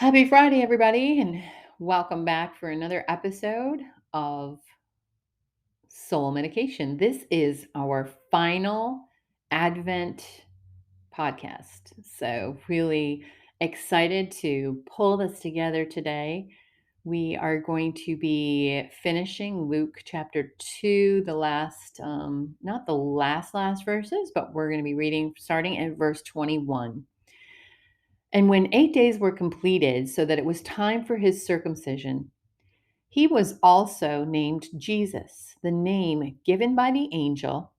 Happy Friday, everybody, and welcome back for another episode of Soul Medication. This is our final Advent podcast. So, really excited to pull this together today. We are going to be finishing Luke chapter 2, the last, not the last verses, but we're going to be reading starting at verse 21. And when 8 days were completed, so that it was time for his circumcision, he was also named Jesus, the name given by the angel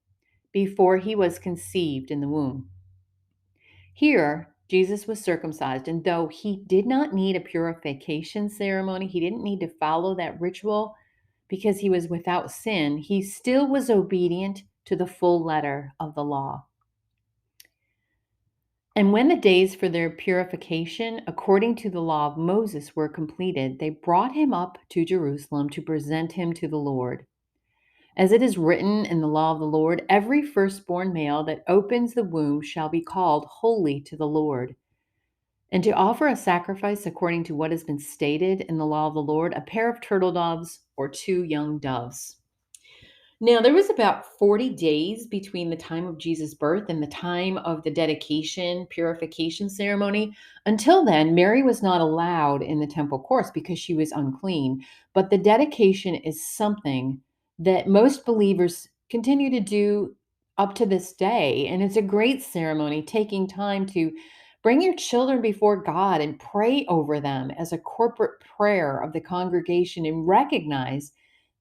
before he was conceived in the womb. Here, Jesus was circumcised, and though he did not need a purification ceremony, he didn't need to follow that ritual because he was without sin, he still was obedient to the full letter of the law. And when the days for their purification, according to the law of Moses, were completed, they brought him up to Jerusalem to present him to the Lord. As it is written in the law of the Lord, every firstborn male that opens the womb shall be called holy to the Lord. And to offer a sacrifice according to what has been stated in the law of the Lord, a pair of turtle doves or two young doves. Now, there was about 40 days between the time of Jesus' birth and the time of the dedication, purification ceremony. Until then, Mary was not allowed in the temple courts because she was unclean. But the dedication is something that most believers continue to do up to this day. And it's a great ceremony, taking time to bring your children before God and pray over them as a corporate prayer of the congregation and recognize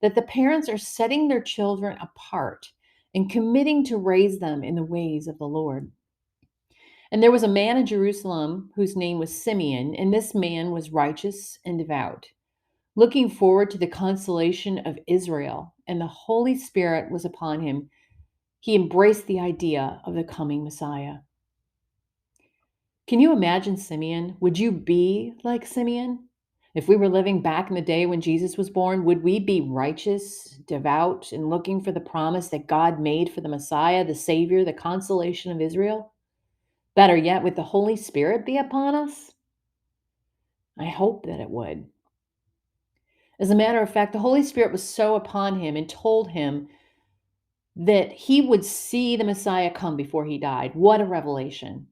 that the parents are setting their children apart and committing to raise them in the ways of the Lord. And there was a man in Jerusalem whose name was Simeon, and this man was righteous and devout, looking forward to the consolation of Israel, and the Holy Spirit was upon him. He embraced the idea of the coming Messiah. Can you imagine Simeon? Would you be like Simeon? If we were living back in the day when Jesus was born, would we be righteous, devout, and looking for the promise that God made for the Messiah, the Savior, the consolation of Israel? Better yet, would the Holy Spirit be upon us? I hope that it would. As a matter of fact, the Holy Spirit was so upon him and told him that he would see the Messiah come before he died. What a revelation.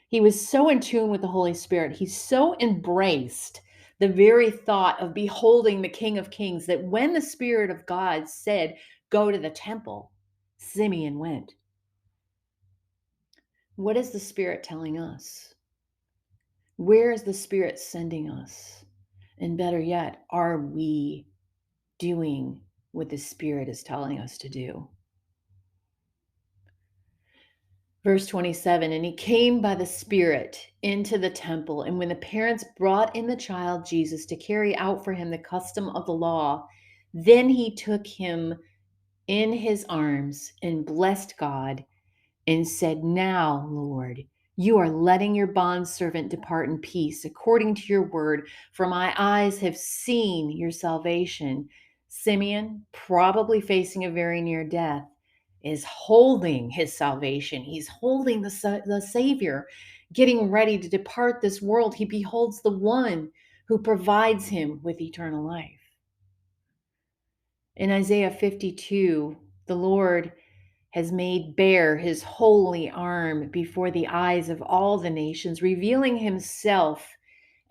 He was so in tune with the Holy Spirit. He so embraced the very thought of beholding the King of Kings that when the Spirit of God said, go to the temple, Simeon went. What is the Spirit telling us? Where is the Spirit sending us? And better yet, are we doing what the Spirit is telling us to do? Verse 27, and he came by the Spirit into the temple. And when the parents brought in the child Jesus to carry out for him the custom of the law, then he took him in his arms and blessed God and said, now, Lord, you are letting your bondservant depart in peace according to your word, for my eyes have seen your salvation. Simeon, probably facing a very near death, is holding his salvation. He's holding the Savior, getting ready to depart this world. He beholds the one who provides him with eternal life. In Isaiah 52, the Lord has made bare his holy arm before the eyes of all the nations, revealing himself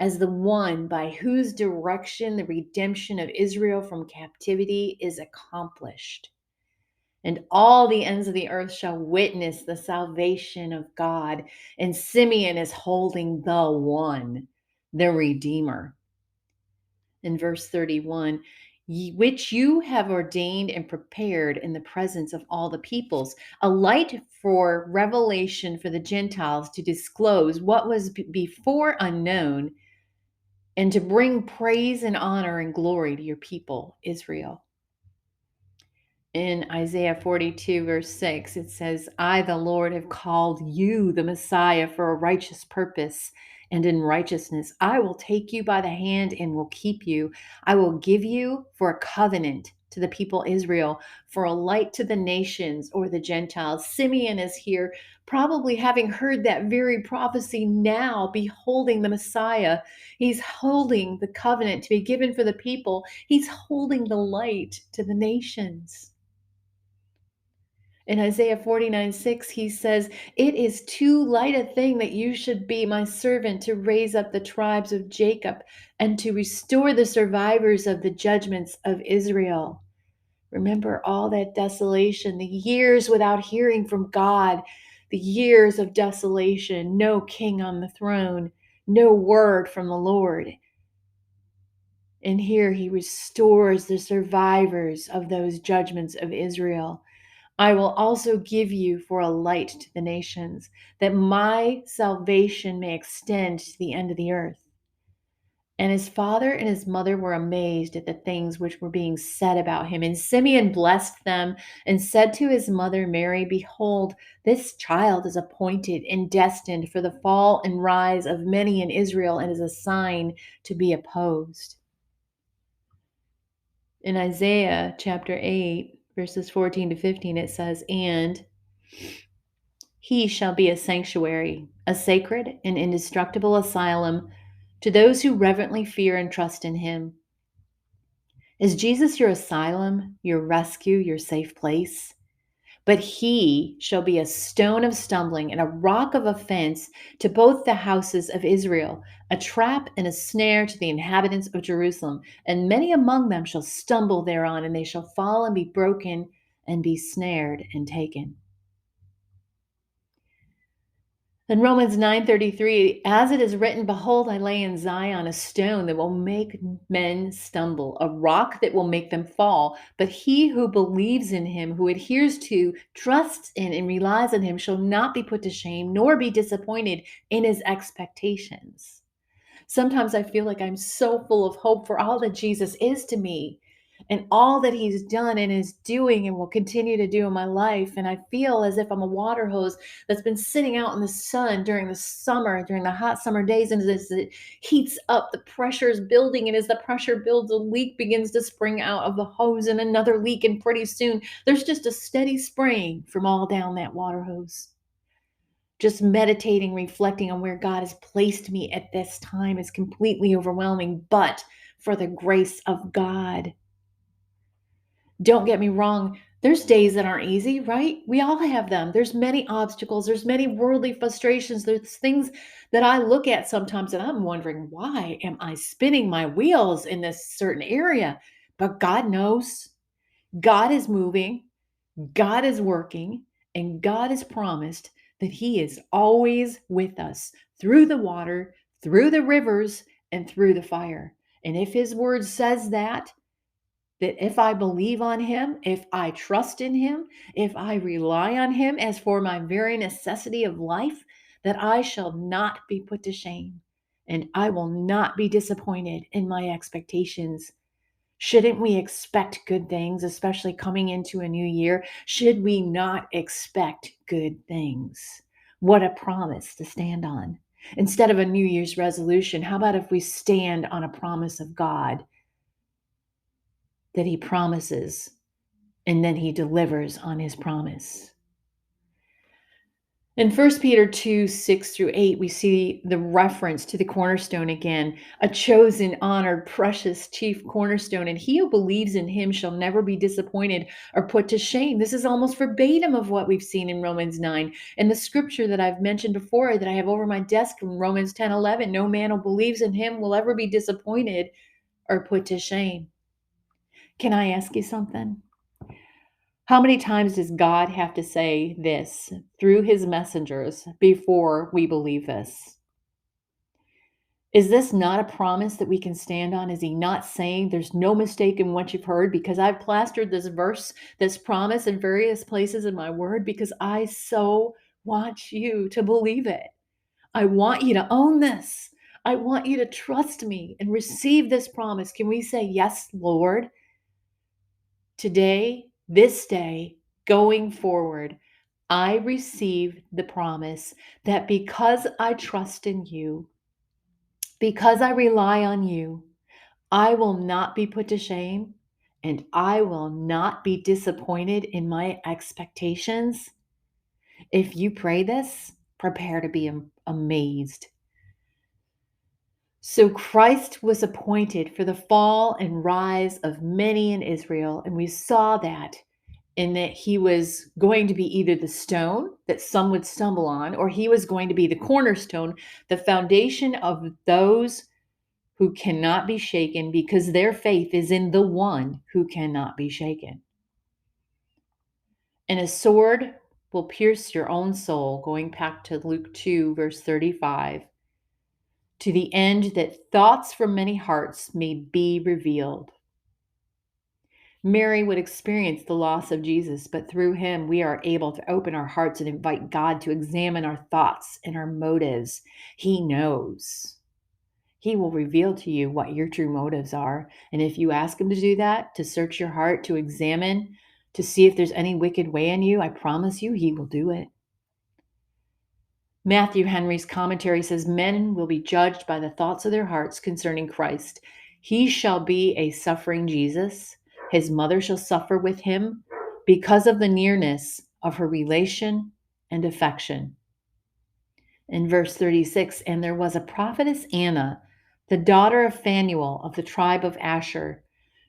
as the one by whose direction the redemption of Israel from captivity is accomplished. And all the ends of the earth shall witness the salvation of God. And Simeon is holding the one, the Redeemer. In verse 31, which you have ordained and prepared in the presence of all the peoples, a light for revelation for the Gentiles to disclose what was before unknown, and to bring praise and honor and glory to your people, Israel. In Isaiah 42, verse 6, it says, I, the Lord, have called you the Messiah for a righteous purpose, and in righteousness I will take you by the hand and will keep you. I will give you for a covenant to the people Israel, for a light to the nations or the Gentiles. Simeon is here, probably having heard that very prophecy now, beholding the Messiah. He's holding the covenant to be given for the people. He's holding the light to the nations. In Isaiah 49:6, he says, "It is too light a thing that you should be my servant to raise up the tribes of Jacob and to restore the survivors of the judgments of Israel." Remember all that desolation, the years without hearing from God, the years of desolation, no king on the throne, no word from the Lord. And here he restores the survivors of those judgments of Israel. I will also give you for a light to the nations, that my salvation may extend to the end of the earth. And his father and his mother were amazed at the things which were being said about him. And Simeon blessed them and said to his mother Mary, "Behold, this child is appointed and destined for the fall and rise of many in Israel, and is a sign to be opposed." In Isaiah chapter 8, verses 14 to 15, it says, "And he shall be a sanctuary, a sacred and indestructible asylum to those who reverently fear and trust in him." Is Jesus your asylum, your rescue, your safe place? But he shall be a stone of stumbling and a rock of offense to both the houses of Israel, a trap and a snare to the inhabitants of Jerusalem. And many among them shall stumble thereon, and they shall fall and be broken and be snared and taken. In Romans 9:33, as it is written, "Behold, I lay in Zion a stone that will make men stumble, a rock that will make them fall. But he who believes in him, who adheres to, trusts in, and relies on him, shall not be put to shame, nor be disappointed in his expectations." Sometimes I feel like I'm so full of hope for all that Jesus is to me and all that he's done and is doing and will continue to do in my life. And I feel as if I'm a water hose that's been sitting out in the sun during the summer, during the hot summer days. And as it heats up, the pressure is building. And as the pressure builds, a leak begins to spring out of the hose and another leak. And pretty soon, there's just a steady spraying from all down that water hose. Just meditating, reflecting on where God has placed me at this time is completely overwhelming, but for the grace of God. Don't get me wrong, there's days that aren't easy, right? We all have them. There's many obstacles, there's many worldly frustrations, there's things that I look at sometimes and I'm wondering, why am I spinning my wheels in this certain area? But God knows. God is moving. God is working, and God has promised that he is always with us through the water, through the rivers, and through the fire. And if his word says that if I believe on him, if I trust in him, if I rely on him as for my very necessity of life, that I shall not be put to shame and I will not be disappointed in my expectations. Shouldn't we expect good things, especially coming into a new year? Should we not expect good things? What a promise to stand on. Instead of a New Year's resolution, how about if we stand on a promise of God that he promises and then he delivers on his promise? In 1 Peter 2:6-8, we see the reference to the cornerstone again, a chosen, honored, precious chief cornerstone, and he who believes in him shall never be disappointed or put to shame. This is almost verbatim of what we've seen in Romans 9. And the scripture that I've mentioned before that I have over my desk from Romans 10:11, no man who believes in him will ever be disappointed or put to shame. Can I ask you something? How many times does God have to say this through his messengers before we believe this? Is this not a promise that we can stand on? Is he not saying there's no mistake in what you've heard? Because I've plastered this verse, this promise in various places in my word because I so want you to believe it. I want you to own this. I want you to trust me and receive this promise. Can we say, "Yes, Lord"? Today, this day, going forward, I receive the promise that because I trust in you, because I rely on you, I will not be put to shame and I will not be disappointed in my expectations. If you pray this, prepare to be amazed. So Christ was appointed for the fall and rise of many in Israel, and we saw that in that he was going to be either the stone that some would stumble on, or he was going to be the cornerstone, the foundation of those who cannot be shaken because their faith is in the one who cannot be shaken. And a sword will pierce your own soul, going back to Luke 2, verse 35, to the end that thoughts from many hearts may be revealed. Mary would experience the loss of Jesus, but through him, we are able to open our hearts and invite God to examine our thoughts and our motives. He knows. He will reveal to you what your true motives are. And if you ask him to do that, to search your heart, to examine, to see if there's any wicked way in you, I promise you, he will do it. Matthew Henry's commentary says, men will be judged by the thoughts of their hearts concerning Christ. He shall be a suffering Jesus. His mother shall suffer with him because of the nearness of her relation and affection. In verse 36, and there was a prophetess Anna, the daughter of Phanuel of the tribe of Asher.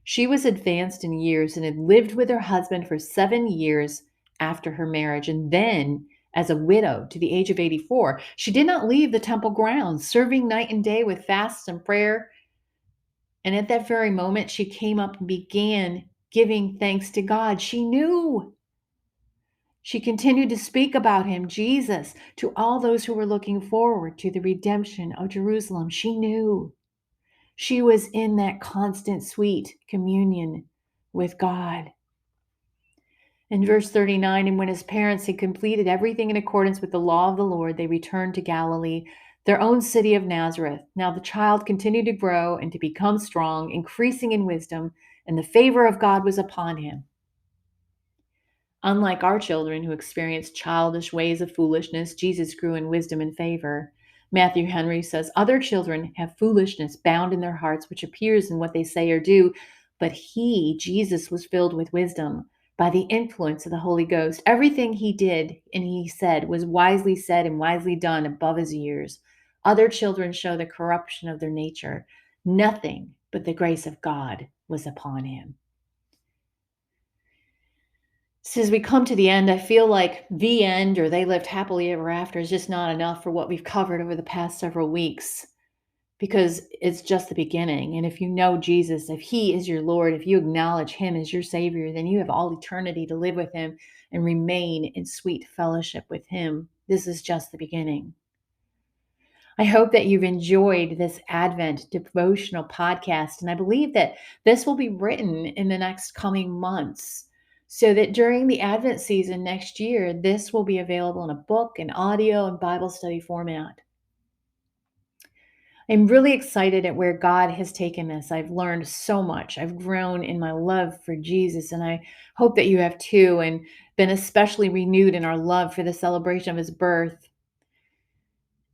She was advanced in years and had lived with her husband for 7 years after her marriage, and then as a widow to the age of 84. She did not leave the temple grounds, serving night and day with fasts and prayer. And at that very moment, she came up and began giving thanks to God. She knew. She continued to speak about him, Jesus, to all those who were looking forward to the redemption of Jerusalem. She knew. She was in that constant, sweet communion with God. In verse 39, and when his parents had completed everything in accordance with the law of the Lord, they returned to Galilee, their own city of Nazareth. Now the child continued to grow and to become strong, increasing in wisdom, and the favor of God was upon him. Unlike our children who experience childish ways of foolishness, Jesus grew in wisdom and favor. Matthew Henry says, other children have foolishness bound in their hearts, which appears in what they say or do, but he, Jesus, was filled with wisdom by the influence of the Holy Ghost. Everything he did and he said was wisely said and wisely done above his years. Other children show the corruption of their nature. Nothing but the grace of God was upon him. So as we come to the end, I feel like the end or they lived happily ever after is just not enough for what we've covered over the past several weeks, because it's just the beginning. And if you know Jesus, if he is your Lord, if you acknowledge him as your Savior, then you have all eternity to live with him and remain in sweet fellowship with him. This is just the beginning. I hope that you've enjoyed this Advent devotional podcast, and I believe that this will be written in the next coming months so that during the Advent season next year, this will be available in a book, an audio, and Bible study format. I'm really excited at where God has taken this. I've learned so much. I've grown in my love for Jesus, and I hope that you have too, and been especially renewed in our love for the celebration of his birth.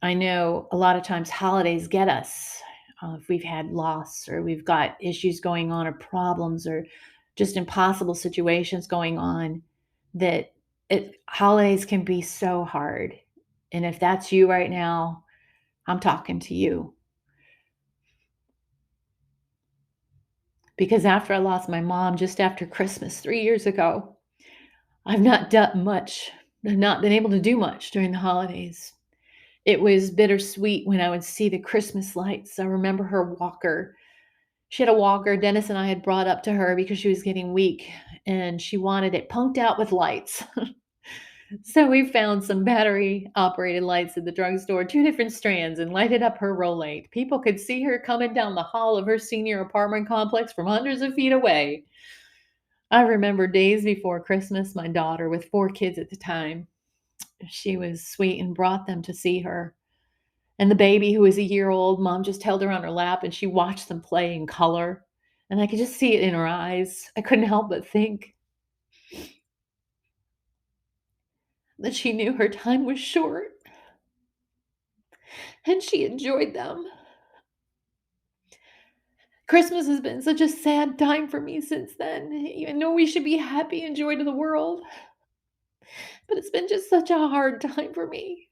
I know a lot of times holidays get us. If we've had loss or we've got issues going on or problems or just impossible situations going on, that holidays can be so hard. And if that's you right now, I'm talking to you. Because after I lost my mom just after Christmas 3 years ago, I've not done much. I've not been able to do much during the holidays. It was bittersweet when I would see the Christmas lights. I remember her walker. She had a walker Dennis and I had brought up to her because she was getting weak and she wanted it punked out with lights. So we found some battery operated lights at the drugstore, 2 different strands, and lighted up her rollate. People could see her coming down the hall of her senior apartment complex from hundreds of feet away. I remember days before Christmas, my daughter, with 4 kids at the time, she was sweet and brought them to see her. And the baby, who was a year old, mom just held her on her lap and she watched them play in color. And I could just see it in her eyes. I couldn't help but think that she knew her time was short and she enjoyed them. Christmas has been such a sad time for me since then. Even though we should be happy and joy to the world, but it's been just such a hard time for me.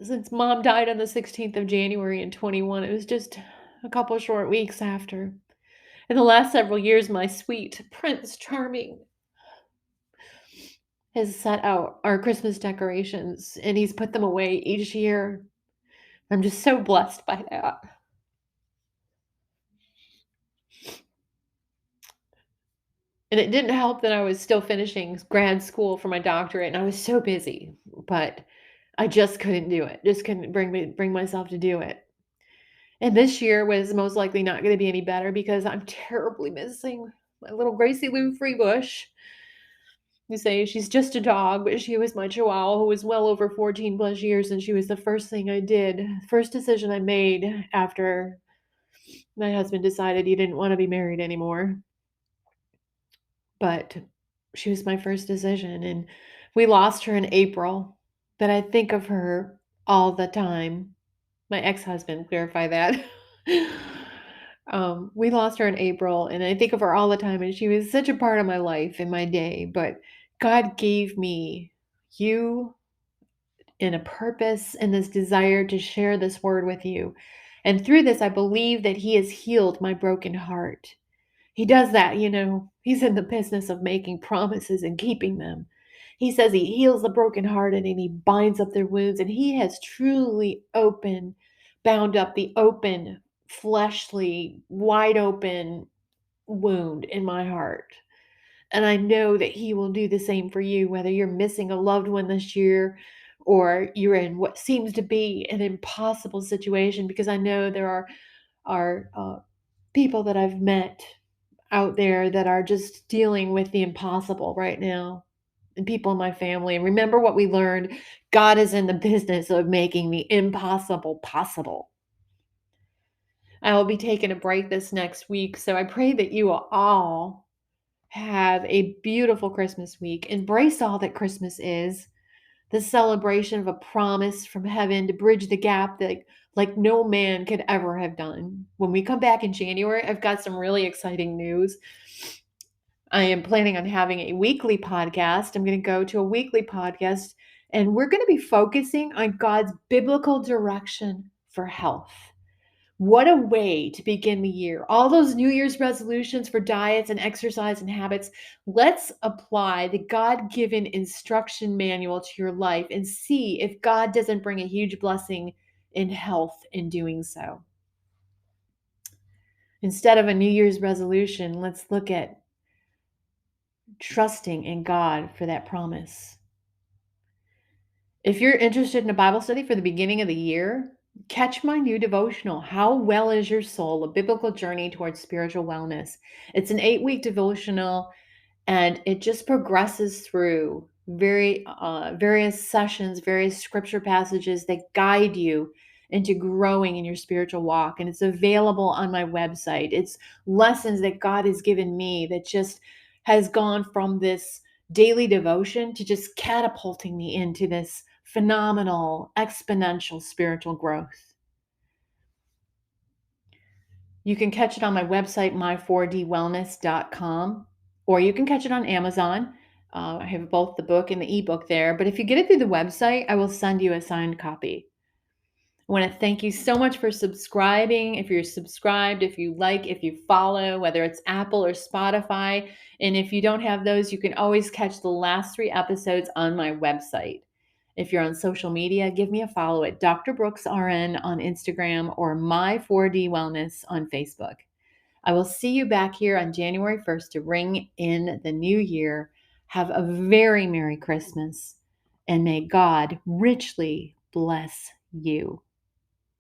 Since mom died on the 16th of January in 21, it was just a couple short weeks after. In the last several years, my sweet Prince Charming has set out our Christmas decorations and he's put them away each year. I'm just so blessed by that. And it didn't help that I was still finishing grad school for my doctorate and I was so busy, but I just couldn't do it. Just couldn't bring myself to do it. And this year was most likely not going to be any better because I'm terribly missing my little Gracie Lou Freebush. You say she's just a dog, but she was my chihuahua who was well over 14 plus years, and she was the first thing I did, first decision I made after my husband decided he didn't want to be married anymore. But she was my first decision, and we lost her in April. But I think of her all the time. My ex-husband clarified that. We lost her in April, and I think of her all the time, and she was such a part of my life and my day. But God gave me you and a purpose and this desire to share this word with you. And through this, I believe that He has healed my broken heart. He does that, He's in the business of making promises and keeping them. He says He heals the brokenhearted and He binds up their wounds. And He has truly bound up the open, fleshly, wide open wound in my heart. And I know that He will do the same for you, whether you're missing a loved one this year or you're in what seems to be an impossible situation, because I know there are people that I've met out there that are just dealing with the impossible right now, and people in my family. And remember what we learned: God is in the business of making the impossible possible. I will be taking a break this next week, so I pray that you will all have a beautiful Christmas week. Embrace all that Christmas is, the celebration of a promise from heaven to bridge the gap that like no man could ever have done. When we come back in January, I've got some really exciting news. I am planning on having a weekly podcast. I'm going to go to a weekly podcast, and we're going to be focusing on God's biblical direction for health. What a way to begin the year. All those New Year's resolutions for diets and exercise and habits. Let's apply the God-given instruction manual to your life and see if God doesn't bring a huge blessing in health in doing so. Instead of a New Year's resolution, let's look at trusting in God for that promise. If you're interested in a Bible study for the beginning of the year, catch my new devotional, How Well Is Your Soul? A Biblical Journey Towards Spiritual Wellness. It's an 8-week devotional, and it just progresses through various sessions, various scripture passages that guide you into growing in your spiritual walk. And it's available on my website. It's lessons that God has given me that just has gone from this daily devotion to just catapulting me into this phenomenal, exponential spiritual growth. You can catch it on my website, my4dwellness.com, or you can catch it on Amazon. I have both the book and the ebook there. But if you get it through the website, I will send you a signed copy. I want to thank you so much for subscribing. If you're subscribed, if you like, if you follow, whether it's Apple or Spotify. And if you don't have those, you can always catch the last 3 episodes on my website. If you're on social media, give me a follow at Dr. Brooks RN on Instagram or My4D Wellness on Facebook. I will see you back here on January 1st to ring in the new year. Have a very Merry Christmas, and may God richly bless you.